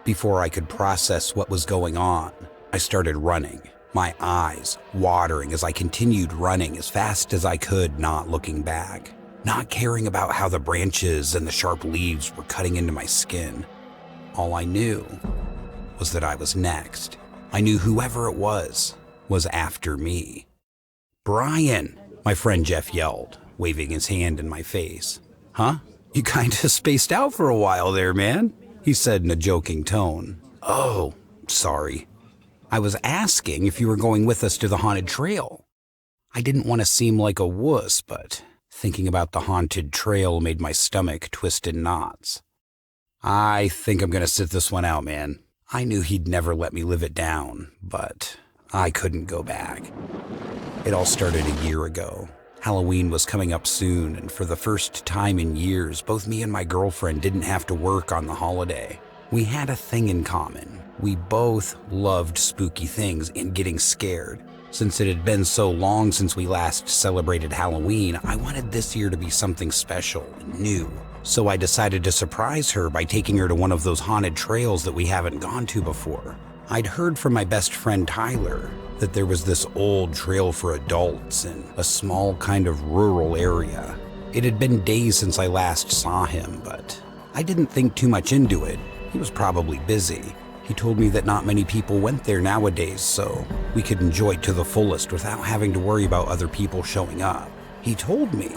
Before I could process what was going on, I started running, my eyes watering as I continued running as fast as I could, not looking back, not caring about how the branches and the sharp leaves were cutting into my skin. All I knew was that I was next. I knew whoever it was after me. "Brian," my friend Jeff yelled, waving his hand in my face. "Huh? You kinda spaced out for a while there, man," he said in a joking tone. "Oh, sorry. I was asking if you were going with us to the haunted trail." I didn't want to seem like a wuss, but thinking about the haunted trail made my stomach twist in knots. "I think I'm gonna sit this one out, man." I knew he'd never let me live it down, but I couldn't go back. It all started a year ago. Halloween was coming up soon, and for the first time in years, both me and my girlfriend didn't have to work on the holiday. We had a thing in common. We both loved spooky things and getting scared. Since it had been so long since we last celebrated Halloween, I wanted this year to be something special and new. So I decided to surprise her by taking her to one of those haunted trails that we haven't gone to before. I'd heard from my best friend Tyler that there was this old trail for adults in a small kind of rural area. It had been days since I last saw him, but I didn't think too much into it. He was probably busy. He told me that not many people went there nowadays, so we could enjoy it to the fullest without having to worry about other people showing up. He told me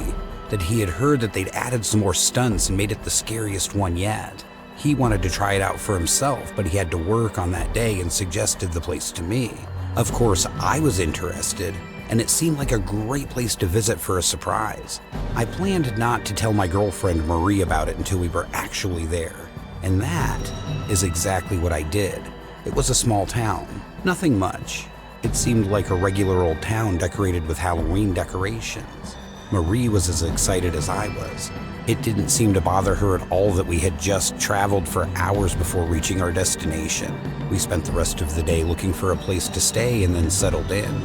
that he had heard that they'd added some more stunts and made it the scariest one yet. He wanted to try it out for himself, but he had to work on that day and suggested the place to me. Of course, I was interested, and it seemed like a great place to visit for a surprise. I planned not to tell my girlfriend Marie about it until we were actually there, and that is exactly what I did. It was a small town, nothing much. It seemed like a regular old town decorated with Halloween decorations. Marie was as excited as I was. It didn't seem to bother her at all that we had just traveled for hours before reaching our destination. We spent the rest of the day looking for a place to stay and then settled in.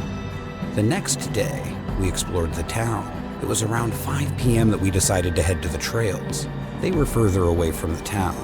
The next day, we explored the town. It was around 5 p.m. that we decided to head to the trails. They were further away from the town.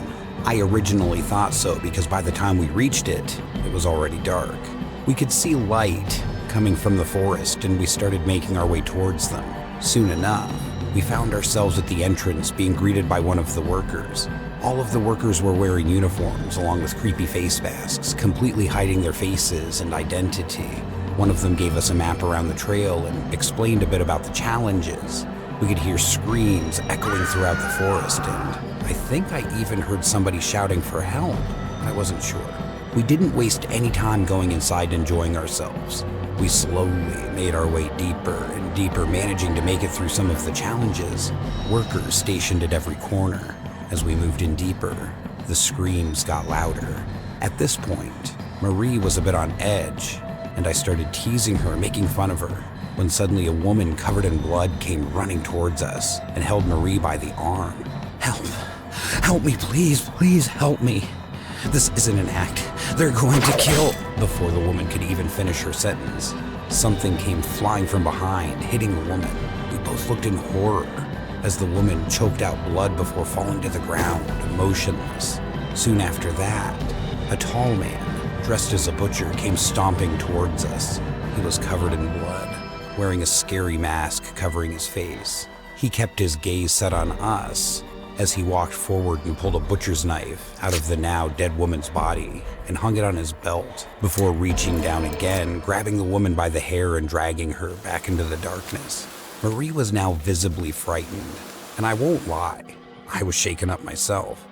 I originally thought so because by the time we reached it, it was already dark. We could see light coming from the forest, and we started making our way towards them. Soon enough, we found ourselves at the entrance being greeted by one of the workers. All of the workers were wearing uniforms along with creepy face masks, completely hiding their faces and identity. One of them gave us a map around the trail and explained a bit about the challenges. We could hear screams echoing throughout the forest, and I think I even heard somebody shouting for help. I wasn't sure. We didn't waste any time going inside enjoying ourselves. We slowly made our way deeper and deeper, managing to make it through some of the challenges. Workers stationed at every corner. As we moved in deeper, the screams got louder. At this point, Marie was a bit on edge, and I started teasing her, making fun of her, when suddenly a woman covered in blood came running towards us and held Marie by the arm. "Help! Help me, please, please help me. This isn't an act. They're going to kill..." Before the woman could even finish her sentence, something came flying from behind, hitting the woman. We both looked in horror as the woman choked out blood before falling to the ground, motionless. Soon after that, a tall man, dressed as a butcher, came stomping towards us. He was covered in blood, wearing a scary mask covering his face. He kept his gaze set on us as he walked forward and pulled a butcher's knife out of the now dead woman's body and hung it on his belt before reaching down again, grabbing the woman by the hair and dragging her back into the darkness. Marie was now visibly frightened, and I won't lie, I was shaken up myself.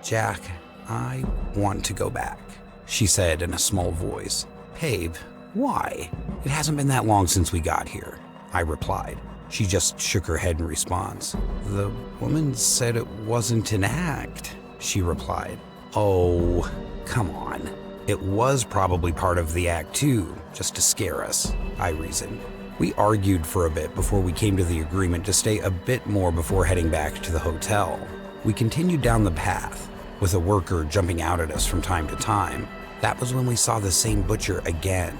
"Jack, I want to go back," she said in a small voice. "Babe, why? It hasn't been that long since we got here," I replied. She just shook her head in response. "The woman said it wasn't an act," she replied. "Oh, come on. It was probably part of the act too, just to scare us," I reasoned. We argued for a bit before we came to the agreement to stay a bit more before heading back to the hotel. We continued down the path, with a worker jumping out at us from time to time. That was when we saw the same butcher again.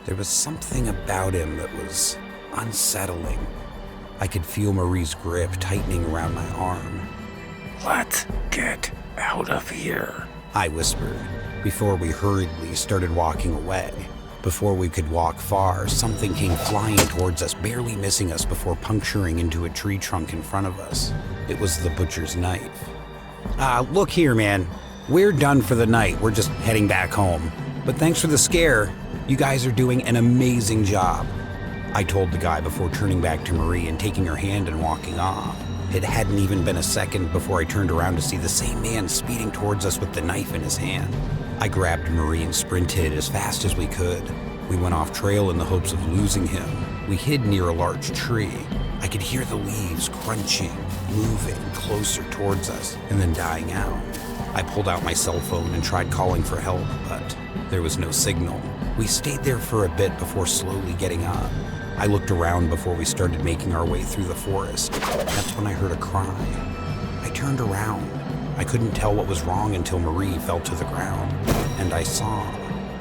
There was something about him that was unsettling. I could feel Marie's grip tightening around my arm. "Let's get out of here," I whispered, before we hurriedly started walking away. Before we could walk far, something came flying towards us, barely missing us before puncturing into a tree trunk in front of us. It was the butcher's knife. Look here, man. We're done for the night. We're just heading back home. But thanks for the scare. You guys are doing an amazing job, I told the guy before turning back to Marie and taking her hand and walking off. It hadn't even been a second before I turned around to see the same man speeding towards us with the knife in his hand. I grabbed Marie and sprinted as fast as we could. We went off trail in the hopes of losing him. We hid near a large tree. I could hear the leaves crunching, moving closer towards us, and then dying out. I pulled out my cell phone and tried calling for help, but there was no signal. We stayed there for a bit before slowly getting up. I looked around before we started making our way through the forest. That's when I heard a cry. I turned around. I couldn't tell what was wrong until Marie fell to the ground, and I saw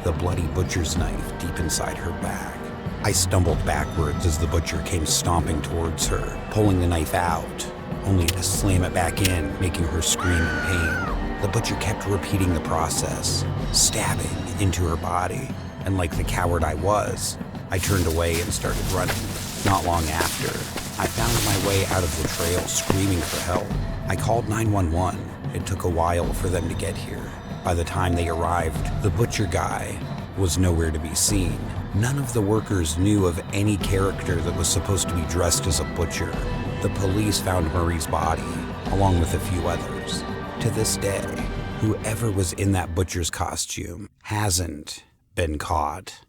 the bloody butcher's knife deep inside her back. I stumbled backwards as the butcher came stomping towards her, pulling the knife out, only to slam it back in, making her scream in pain. The butcher kept repeating the process, stabbing into her body, and like the coward I was, I turned away and started running. Not long after, I found my way out of the trail screaming for help. I called 911. It took a while for them to get here. By the time they arrived, the butcher guy was nowhere to be seen. None of the workers knew of any character that was supposed to be dressed as a butcher. The police found Marie's body, along with a few others. To this day, whoever was in that butcher's costume hasn't been caught.